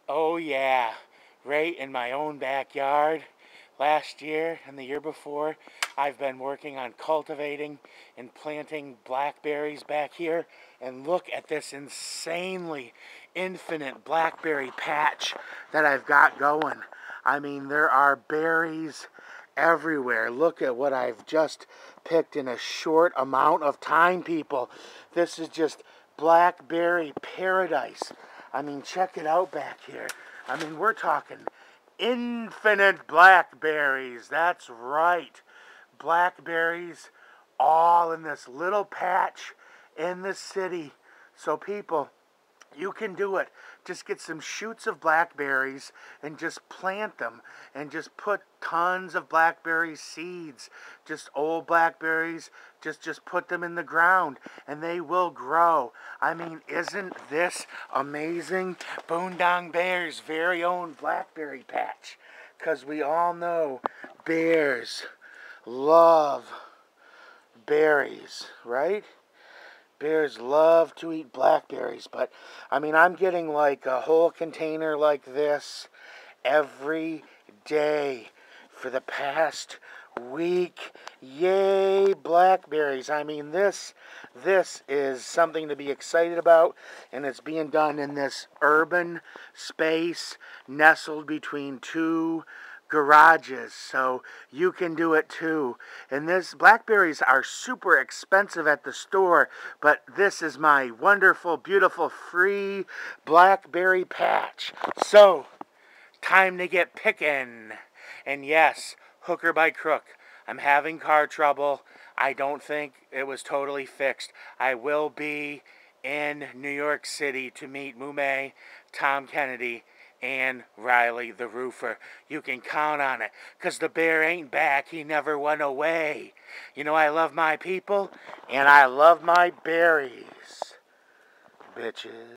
Oh yeah, right in my own backyard. Last year and the year before, I've been working on cultivating and planting blackberries back here. And look at this insanely infinite blackberry patch that I've got going. I mean, there are berries everywhere. Look at what I've just picked in a short amount of time, people. This is just blackberry paradise. I mean, check it out back here. I mean, we're talking infinite blackberries. That's right. Blackberries all in this little patch in the city. So people, you can do it. Just get some shoots of blackberries and just plant them and just put tons of blackberry seeds, just old blackberries, just put them in the ground and they will grow. I mean, isn't this amazing? Boondong Bear's very own blackberry patch. Because we all know bears love berries, right? Bears love to eat blackberries, but I mean, I'm getting like a whole container like this every day for the past week. Yay, blackberries. I mean, this is something to be excited about, and it's being done in this urban space nestled between two garages, so you can do it too. And this blackberries are super expensive at the store, but this is my wonderful, beautiful, free blackberry patch. So time to get pickin'. And yes, hooker by crook. I'm having car trouble. I don't think it was totally fixed. I will be in New York City to meet Mume, Tom Kennedy, and Riley the roofer. You can count on it, 'cause the bear ain't back. He never went away. You know I love my people, and I love my berries. Bitches.